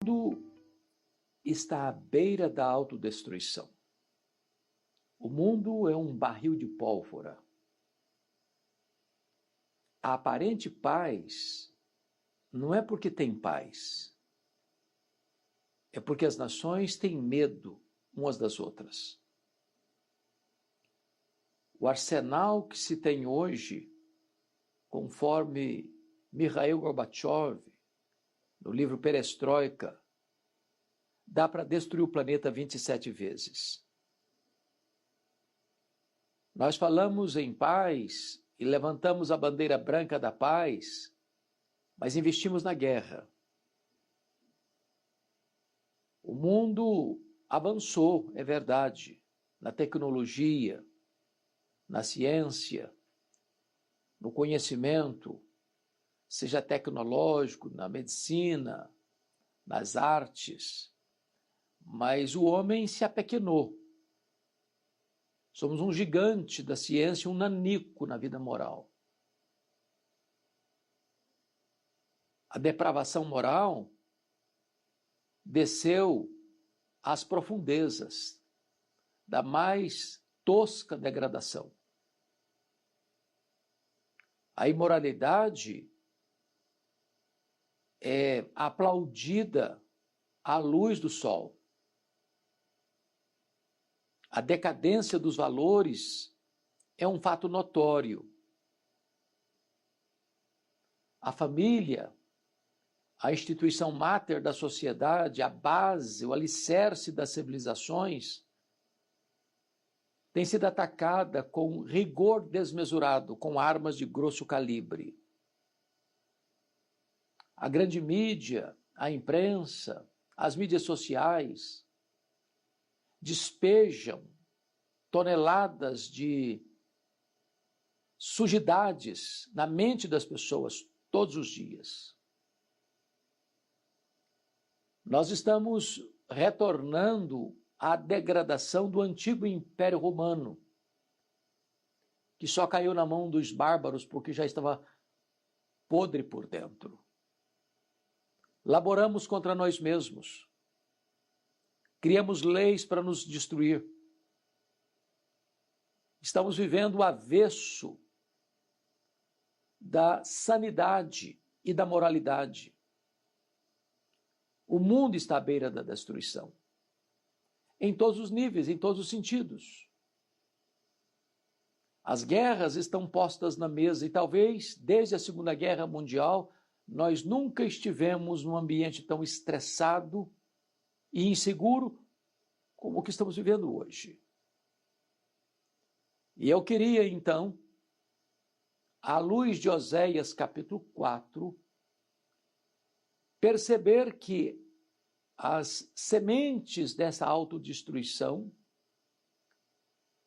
mundo está à beira da autodestruição. O mundo é um barril de pólvora. A aparente paz não é porque tem paz, é porque as nações têm medo umas das outras. O arsenal que se tem hoje, conforme Mikhail Gorbachev, no livro Perestroika, dá para destruir o planeta 27 vezes. Nós falamos em paz e levantamos a bandeira branca da paz, mas investimos na guerra. O mundo avançou, é verdade, na tecnologia, na ciência, no conhecimento, seja tecnológico, na medicina, nas artes, mas o homem se apequenou. Somos um gigante da ciência, um nanico na vida moral. A depravação moral desceu às profundezas da mais tosca degradação. A imoralidade é aplaudida à luz do sol. A decadência dos valores é um fato notório. A família, a instituição máter da sociedade, a base, o alicerce das civilizações, tem sido atacada com rigor desmesurado, com armas de grosso calibre. A grande mídia, a imprensa, as mídias sociais despejam toneladas de sujidades na mente das pessoas todos os dias. Nós estamos retornando à degradação do antigo Império Romano, que só caiu na mão dos bárbaros porque já estava podre por dentro. Laboramos contra nós mesmos. Criamos leis para nos destruir. Estamos vivendo o avesso da sanidade e da moralidade. O mundo está à beira da destruição. Em todos os níveis, em todos os sentidos. As guerras estão postas na mesa e talvez, desde a Segunda Guerra Mundial, nós nunca estivemos num ambiente tão estressado e inseguro como o que estamos vivendo hoje. E eu queria, então, à luz de Oséias capítulo 4, perceber que as sementes dessa autodestruição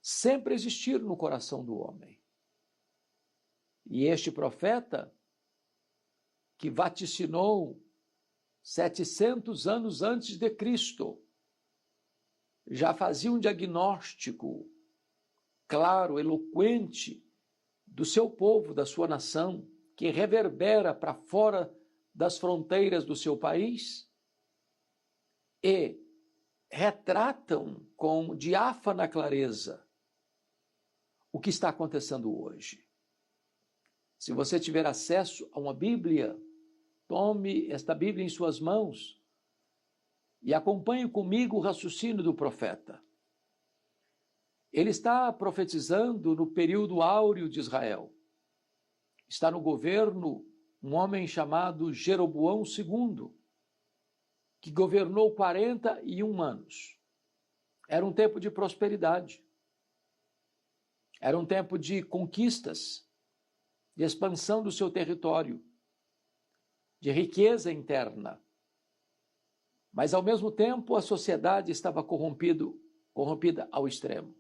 sempre existiram no coração do homem. E este profeta, que vaticinou 700 anos antes de Cristo, já fazia um diagnóstico claro, eloquente do seu povo, da sua nação, que reverbera para fora das fronteiras do seu país e retratam com diáfana clareza o que está acontecendo hoje. Se você tiver acesso a uma Bíblia, tome esta Bíblia em suas mãos e acompanhe comigo o raciocínio do profeta. Ele está profetizando no período áureo de Israel. Está no governo um homem chamado Jeroboão II, que governou 41 anos. Era um tempo de prosperidade. Era um tempo de conquistas, de expansão do seu território, de riqueza interna. Mas, ao mesmo tempo, a sociedade estava corrompida ao extremo,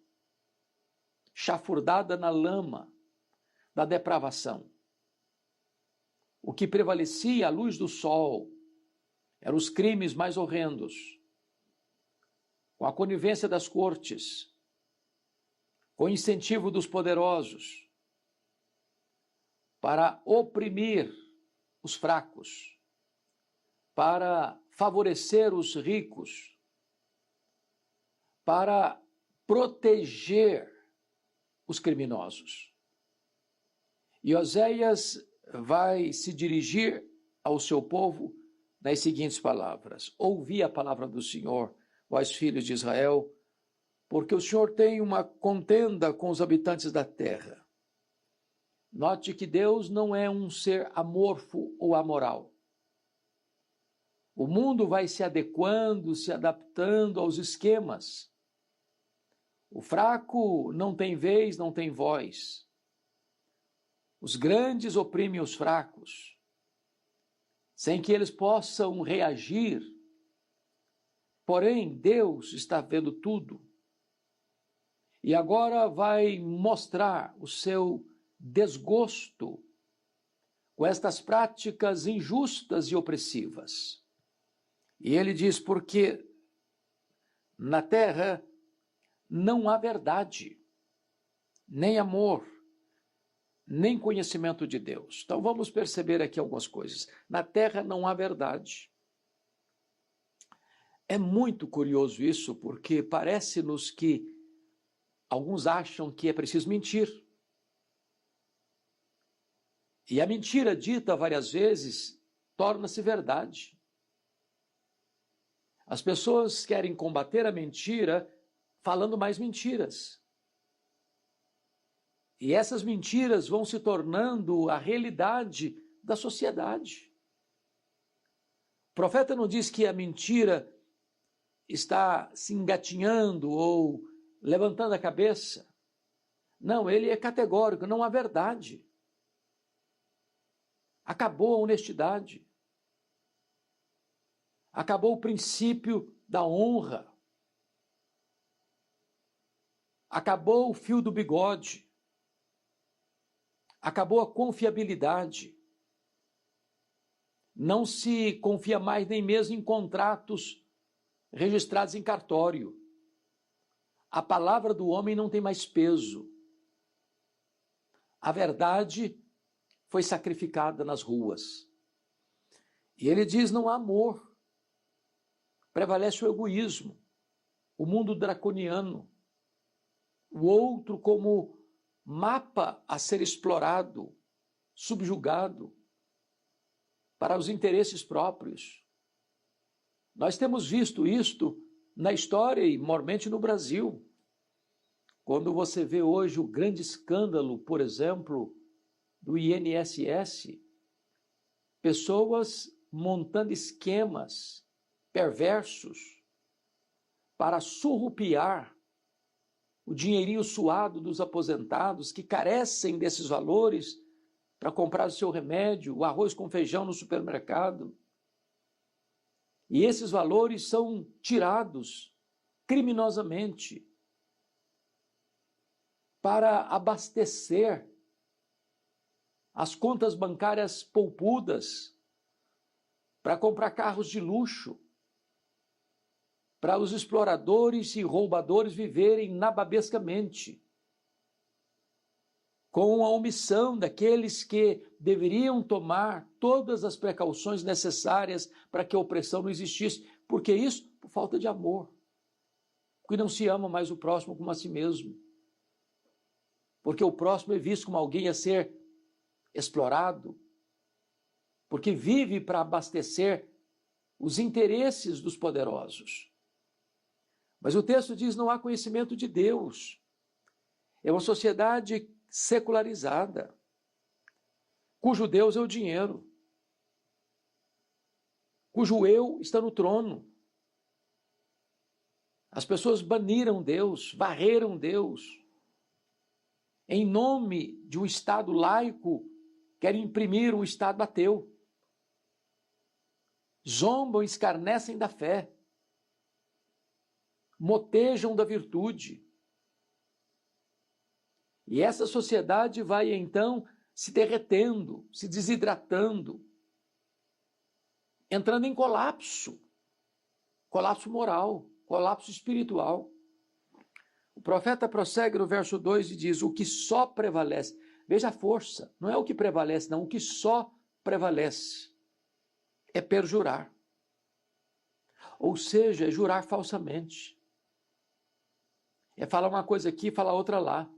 chafurdada na lama da depravação. O que prevalecia à luz do sol eram os crimes mais horrendos, com a conivência das cortes, com o incentivo dos poderosos, para oprimir os fracos, para favorecer os ricos, para proteger os criminosos. E Oséias vai se dirigir ao seu povo nas seguintes palavras: ouvi a palavra do Senhor, vós filhos de Israel, porque o Senhor tem uma contenda com os habitantes da terra. Note que Deus não é um ser amorfo ou amoral. O mundo vai se adequando, se adaptando aos esquemas. O fraco não tem vez, não tem voz. Os grandes oprimem os fracos, sem que eles possam reagir. Porém, Deus está vendo tudo. E agora vai mostrar o seu desgosto com estas práticas injustas e opressivas. E ele diz: porque na terra não há verdade, nem amor, nem conhecimento de Deus. Então vamos perceber aqui algumas coisas. Na terra não há verdade. É muito curioso isso, porque parece-nos que alguns acham que é preciso mentir. E a mentira dita várias vezes torna-se verdade. As pessoas querem combater a mentira falando mais mentiras. E essas mentiras vão se tornando a realidade da sociedade. O profeta não diz que a mentira está se engatinhando ou levantando a cabeça. Não, ele é categórico, não há verdade. Acabou a honestidade. Acabou o princípio da honra. Acabou o fio do bigode. Acabou a confiabilidade. Não se confia mais nem mesmo em contratos registrados em cartório. A palavra do homem não tem mais peso. A verdade foi sacrificada nas ruas. E ele diz: não há amor. Prevalece o egoísmo, o mundo draconiano, o outro como mapa a ser explorado, subjugado para os interesses próprios. Nós temos visto isto na história e mormente no Brasil. Quando você vê hoje o grande escândalo, por exemplo, do INSS, pessoas montando esquemas perversos para surrupiar o dinheirinho suado dos aposentados que carecem desses valores para comprar o seu remédio, o arroz com feijão no supermercado. E esses valores são tirados criminosamente para abastecer as contas bancárias poupudas, para comprar carros de luxo, para os exploradores e roubadores viverem nababescamente, com a omissão daqueles que deveriam tomar todas as precauções necessárias para que a opressão não existisse. Por que isso? Por falta de amor. Porque não se ama mais o próximo como a si mesmo. Porque o próximo é visto como alguém a ser explorado. Porque vive para abastecer os interesses dos poderosos. Mas o texto diz: não há conhecimento de Deus. É uma sociedade secularizada, cujo Deus é o dinheiro, cujo eu está no trono. As pessoas baniram Deus, varreram Deus. Em nome de um Estado laico, querem imprimir um Estado ateu. Zombam, escarnecem da fé. Motejam da virtude. E essa sociedade vai então se derretendo, se desidratando, entrando em colapso. Colapso moral, colapso espiritual. O profeta prossegue no verso 2 e diz: o que só prevalece. Veja a força, não é o que prevalece, não, o que só prevalece é perjurar. Ou seja, é jurar falsamente. É falar uma coisa aqui e falar outra lá.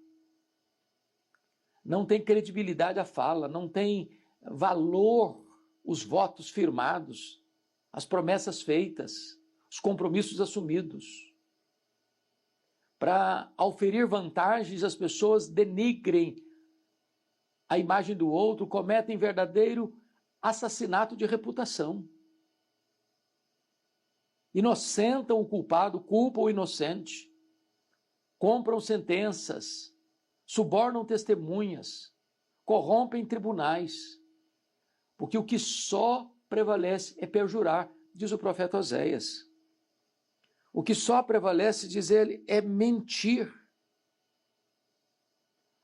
Não tem credibilidade a fala, não tem valor os votos firmados, as promessas feitas, os compromissos assumidos. Para auferir vantagens, as pessoas denigrem a imagem do outro, cometem verdadeiro assassinato de reputação. Inocentam o culpado, culpam o inocente, compram sentenças, subornam testemunhas, corrompem tribunais, porque o que só prevalece é perjurar, diz o profeta Oséias. O que só prevalece, diz ele, é mentir.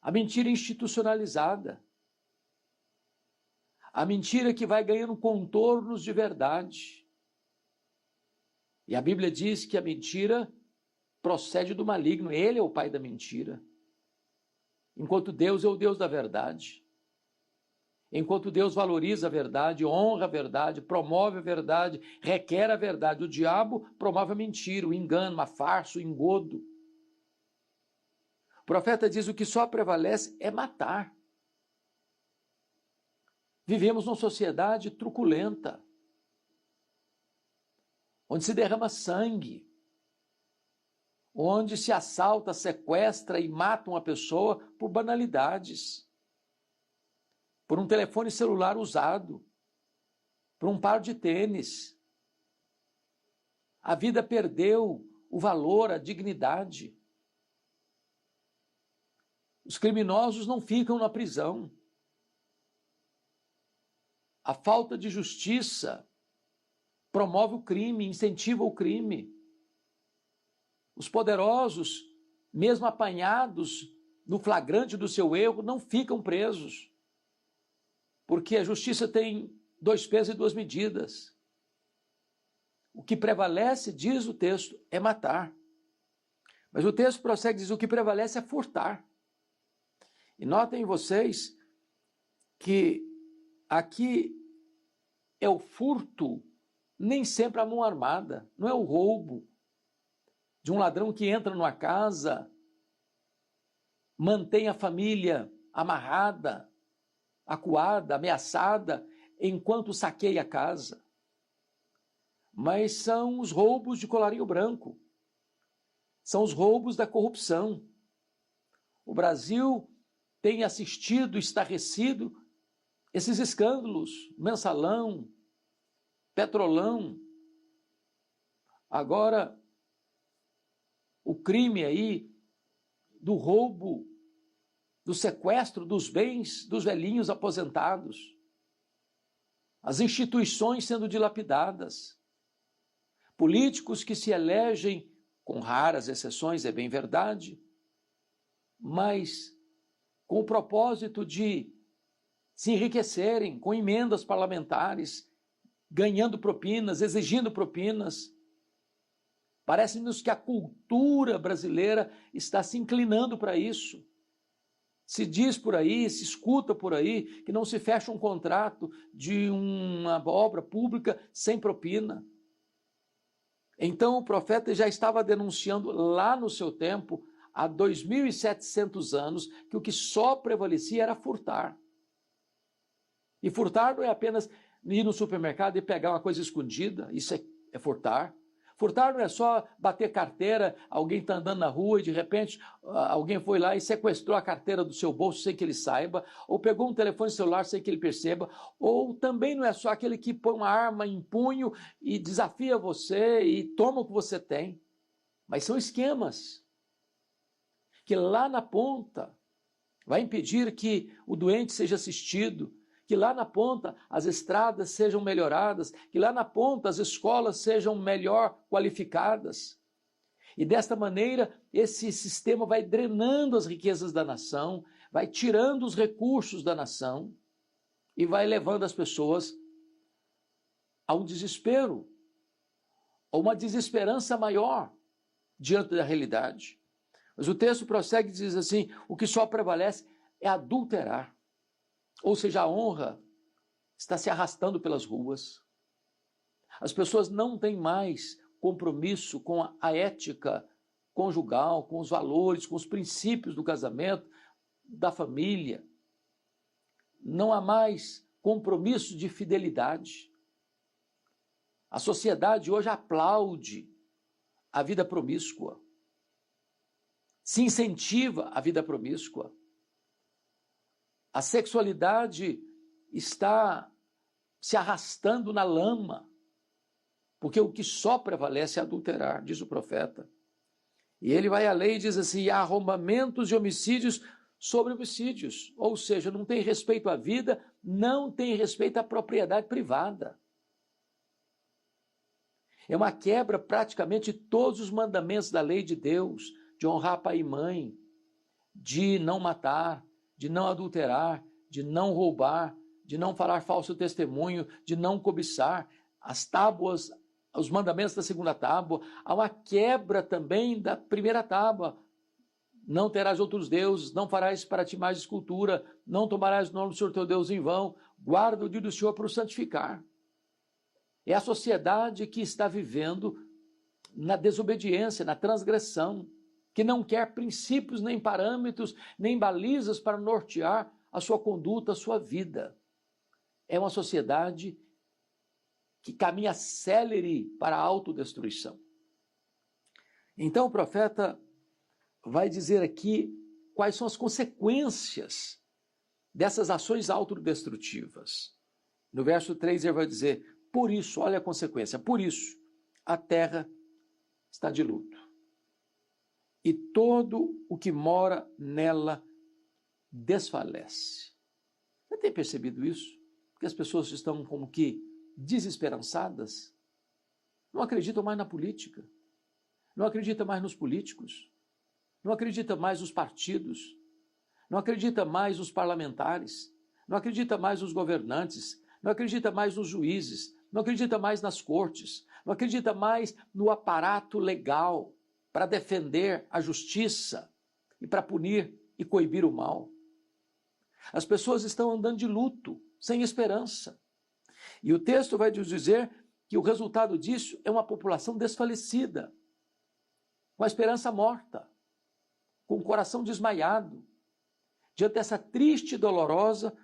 A mentira institucionalizada. A mentira que vai ganhando contornos de verdade. E a Bíblia diz que a mentira procede do maligno, ele é o pai da mentira. Enquanto Deus é o Deus da verdade. Enquanto Deus valoriza a verdade, honra a verdade, promove a verdade, requer a verdade, o diabo promove a mentira, o engano, a farsa, o engodo. O profeta diz: o que só prevalece é matar. Vivemos numa sociedade truculenta, onde se derrama sangue, onde se assalta, sequestra e mata uma pessoa por banalidades, por um telefone celular usado, por um par de tênis. A vida perdeu o valor, a dignidade. Os criminosos não ficam na prisão. A falta de justiça promove o crime, incentiva o crime. Os poderosos, mesmo apanhados no flagrante do seu erro, não ficam presos. Porque a justiça tem 2 pesos e 2 medidas. O que prevalece, diz o texto, é matar. Mas o texto prossegue e diz: o que prevalece é furtar. E notem vocês que aqui é o furto, nem sempre a mão armada, não é o roubo de um ladrão que entra numa casa, mantém a família amarrada, acuada, ameaçada, enquanto saqueia a casa. Mas são os roubos de colarinho branco, são os roubos da corrupção. O Brasil tem assistido, estarrecido, esses escândalos, Mensalão, Petrolão. Agora, o crime aí do roubo, do sequestro dos bens dos velhinhos aposentados, as instituições sendo dilapidadas, políticos que se elegem, com raras exceções, é bem verdade, mas com o propósito de se enriquecerem com emendas parlamentares, ganhando propinas, exigindo propinas. Parece-nos que a cultura brasileira está se inclinando para isso. Se diz por aí, se escuta por aí, que não se fecha um contrato de uma obra pública sem propina. Então o profeta já estava denunciando lá no seu tempo, há 2.700 anos, que o que só prevalecia era furtar. E furtar não é apenas ir no supermercado e pegar uma coisa escondida, isso é furtar. Furtar não é só bater carteira, alguém está andando na rua e de repente alguém foi lá e sequestrou a carteira do seu bolso sem que ele saiba, ou pegou um telefone celular sem que ele perceba, ou também não é só aquele que põe uma arma em punho e desafia você e toma o que você tem, mas são esquemas que lá na ponta vai impedir que o doente seja assistido, que lá na ponta as estradas sejam melhoradas, que lá na ponta as escolas sejam melhor qualificadas. E desta maneira, esse sistema vai drenando as riquezas da nação, vai tirando os recursos da nação e vai levando as pessoas a um desespero, a uma desesperança maior diante da realidade. Mas o texto prossegue e diz assim: o que só prevalece é adulterar. Ou seja, a honra está se arrastando pelas ruas. As pessoas não têm mais compromisso com a ética conjugal, com os valores, com os princípios do casamento, da família. Não há mais compromisso de fidelidade. A sociedade hoje aplaude a vida promíscua, se incentiva a vida promíscua. A sexualidade está se arrastando na lama, porque o que só prevalece é adulterar, diz o profeta. E ele vai além e diz assim: há arrombamentos e homicídios sobre homicídios, ou seja, não tem respeito à vida, não tem respeito à propriedade privada. É uma quebra praticamente de todos os mandamentos da lei de Deus, de honrar pai e mãe, de não matar, de não adulterar, de não roubar, de não falar falso testemunho, de não cobiçar. As tábuas, os mandamentos da segunda tábua, há uma quebra também da primeira tábua. Não terás outros deuses, não farás para ti mais escultura, não tomarás o nome do Senhor teu Deus em vão, guarda o dia do Senhor para o santificar. É a sociedade que está vivendo na desobediência, na transgressão, que não quer princípios, nem parâmetros, nem balizas para nortear a sua conduta, a sua vida. É uma sociedade que caminha célere para a autodestruição. Então o profeta vai dizer aqui quais são as consequências dessas ações autodestrutivas. No verso 3 ele vai dizer: por isso, olha a consequência, por isso a terra está de luto, e todo o que mora nela desfalece. Você tem percebido isso? Que as pessoas estão como que desesperançadas, não acreditam mais na política, não acreditam mais nos políticos, não acreditam mais nos partidos, não acreditam mais nos parlamentares, não acreditam mais nos governantes, não acredita mais nos juízes, não acredita mais nas cortes, não acredita mais no aparato legal para defender a justiça e para punir e coibir o mal. As pessoas estão andando de luto, sem esperança. E o texto vai nos dizer que o resultado disso é uma população desfalecida, com a esperança morta, com o coração desmaiado, diante dessa triste e dolorosa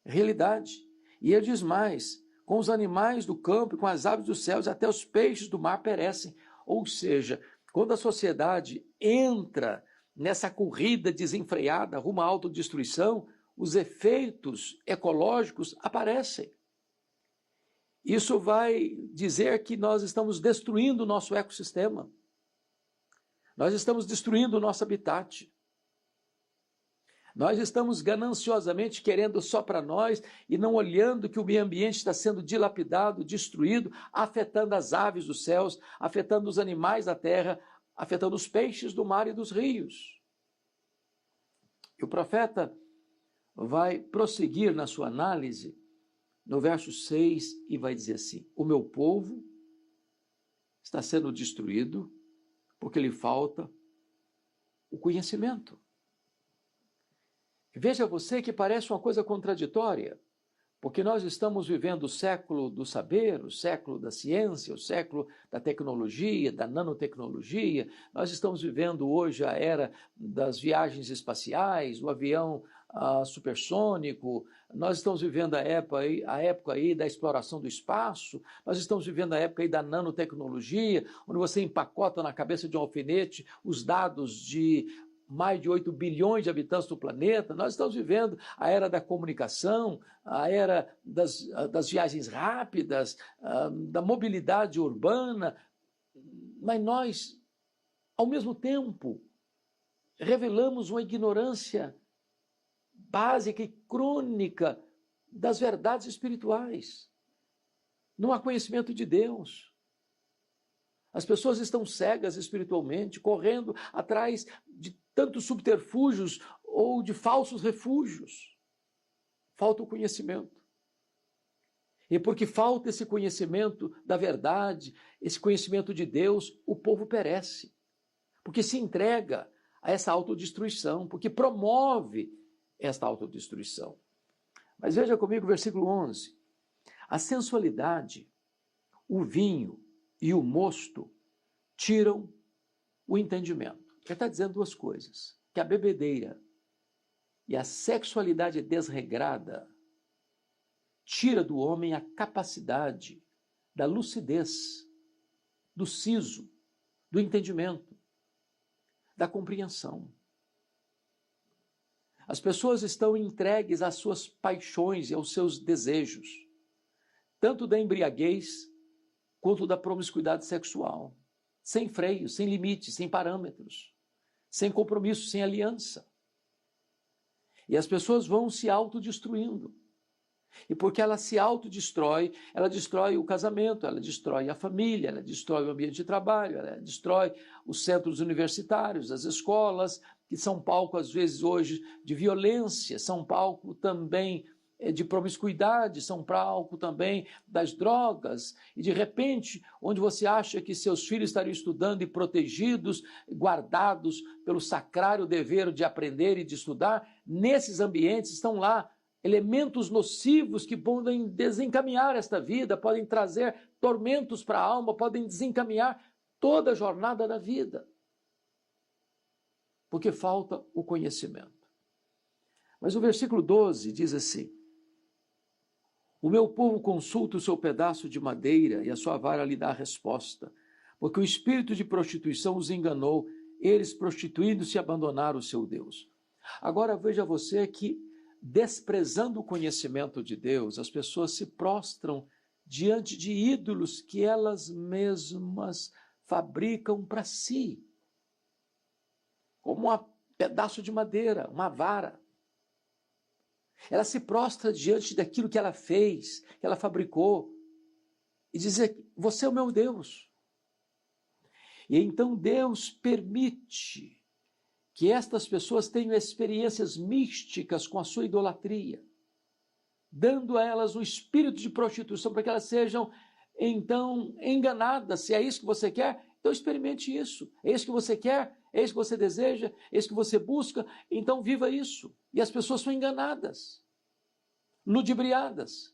realidade. E ele diz mais: com os animais do campo, com as aves dos céus, até os peixes do mar perecem. Ou seja, quando a sociedade entra nessa corrida desenfreada rumo à autodestruição, os efeitos ecológicos aparecem. Isso vai dizer que nós estamos destruindo o nosso ecossistema. Nós estamos destruindo o nosso habitat. Nós estamos gananciosamente querendo só para nós e não olhando que o meio ambiente está sendo dilapidado, destruído, afetando as aves dos céus, afetando os animais da terra, afetando os peixes do mar e dos rios. E o profeta vai prosseguir na sua análise no verso 6 e vai dizer assim: o meu povo está sendo destruído porque lhe falta o conhecimento. Veja você que parece uma coisa contraditória, porque nós estamos vivendo o século do saber, o século da ciência, o século da tecnologia, da nanotecnologia. Nós estamos vivendo hoje a era das viagens espaciais, o avião supersônico. Nós estamos vivendo a época aí da exploração do espaço. Nós estamos vivendo a época aí da nanotecnologia, onde você empacota na cabeça de um alfinete os dados de mais de 8 bilhões de habitantes do planeta. Nós estamos vivendo a era da comunicação, a era das viagens rápidas, da mobilidade urbana, mas nós, ao mesmo tempo, revelamos uma ignorância básica e crônica das verdades espirituais. Não há conhecimento de Deus. As pessoas estão cegas espiritualmente, correndo atrás de tantos subterfúgios ou de falsos refúgios. Falta o conhecimento. E porque falta esse conhecimento da verdade, esse conhecimento de Deus, o povo perece. Porque se entrega a essa autodestruição, porque promove esta autodestruição. Mas veja comigo o versículo 11. A sensualidade, o vinho e o mosto tiram o entendimento. Ele está dizendo duas coisas, que a bebedeira e a sexualidade desregrada tira do homem a capacidade da lucidez, do siso, do entendimento, da compreensão. As pessoas estão entregues às suas paixões e aos seus desejos, tanto da embriaguez quanto da promiscuidade sexual, sem freio, sem limites, sem parâmetros, sem compromisso, sem aliança. E as pessoas vão se autodestruindo. E porque ela se autodestrói, ela destrói o casamento, ela destrói a família, ela destrói o ambiente de trabalho, ela destrói os centros universitários, as escolas, que são palco, às vezes, hoje, de violência, são palco também de promiscuidade, são palco também das drogas. E, de repente, onde você acha que seus filhos estariam estudando e protegidos, guardados pelo sacrário dever de aprender e de estudar, nesses ambientes estão lá elementos nocivos que podem desencaminhar esta vida, podem trazer tormentos para a alma, podem desencaminhar toda a jornada da vida. Porque falta o conhecimento. Mas o versículo 12 diz assim: o meu povo consulta o seu pedaço de madeira e a sua vara lhe dá a resposta, porque o espírito de prostituição os enganou, eles prostituindo-se abandonaram o seu Deus. Agora veja você que, desprezando o conhecimento de Deus, as pessoas se prostram diante de ídolos que elas mesmas fabricam para si, como um pedaço de madeira, uma vara. Ela se prostra diante daquilo que ela fez, que ela fabricou, e diz: você é o meu Deus. E então Deus permite que estas pessoas tenham experiências místicas com a sua idolatria, dando a elas um espírito de prostituição para que elas sejam, então, enganadas. Se é isso que você quer, então experimente isso. É isso que você quer, é isso que você deseja, é isso que você busca, então viva isso. E as pessoas são enganadas, ludibriadas.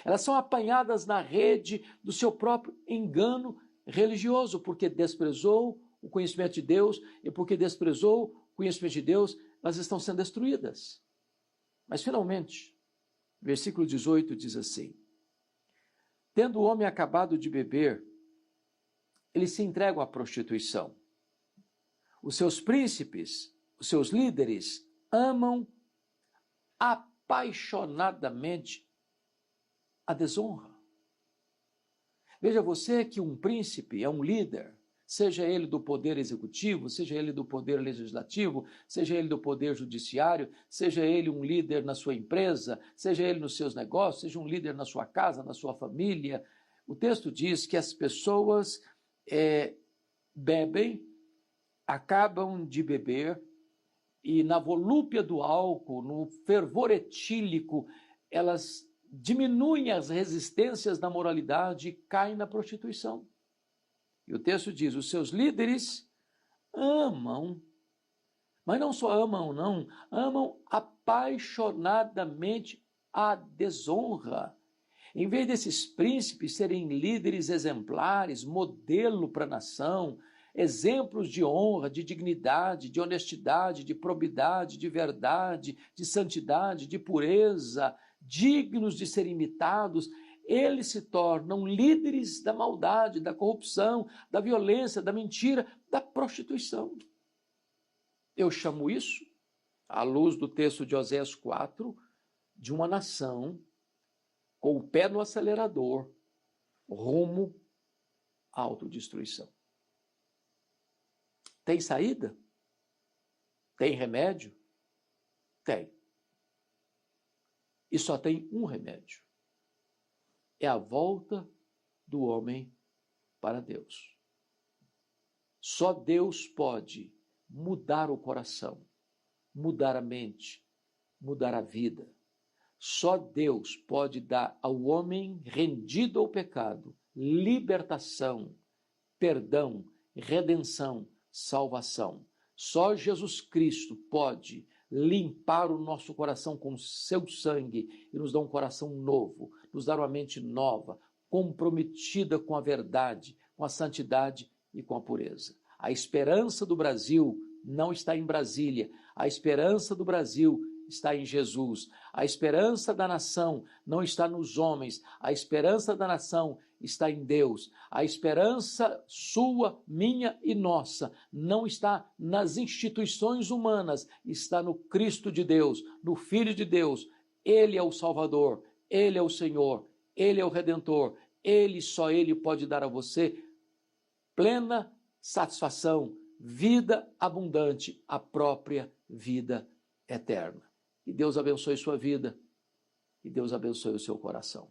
Elas são apanhadas na rede do seu próprio engano religioso, porque desprezou o conhecimento de Deus, e porque desprezou o conhecimento de Deus, elas estão sendo destruídas. Mas, finalmente, versículo 18 diz assim: tendo o homem acabado de beber, ele se entrega à prostituição. Os seus príncipes, os seus líderes, amam apaixonadamente a desonra. Veja você que um príncipe é um líder, seja ele do poder executivo, seja ele do poder legislativo, seja ele do poder judiciário, seja ele um líder na sua empresa, seja ele nos seus negócios, seja um líder na sua casa, na sua família. O texto diz que as pessoas bebem, acabam de beber, e na volúpia do álcool, no fervor etílico, elas diminuem as resistências da moralidade e caem na prostituição. E o texto diz: os seus líderes amam, mas não só amam, não, amam apaixonadamente a desonra. Em vez desses príncipes serem líderes exemplares, modelo para a nação, exemplos de honra, de dignidade, de honestidade, de probidade, de verdade, de santidade, de pureza, dignos de ser imitados, eles se tornam líderes da maldade, da corrupção, da violência, da mentira, da prostituição. Eu chamo isso, à luz do texto de Oséias 4, de uma nação com o pé no acelerador, rumo à autodestruição. Tem saída? Tem remédio? Tem. E só tem um remédio. É a volta do homem para Deus. Só Deus pode mudar o coração, mudar a mente, mudar a vida. Só Deus pode dar ao homem rendido ao pecado libertação, perdão, redenção, salvação. Só Jesus Cristo pode limpar o nosso coração com seu sangue e nos dar um coração novo, nos dar uma mente nova, comprometida com a verdade, com a santidade e com a pureza. A esperança do Brasil não está em Brasília, a esperança do Brasil está em Jesus. A esperança da nação não está nos homens, a esperança da nação está em Deus. A esperança sua, minha e nossa não está nas instituições humanas, está no Cristo de Deus, no Filho de Deus. Ele é o Salvador, Ele é o Senhor, Ele é o Redentor. Só Ele pode dar a você plena satisfação, vida abundante, a própria vida eterna. Que Deus abençoe sua vida e Deus abençoe o seu coração.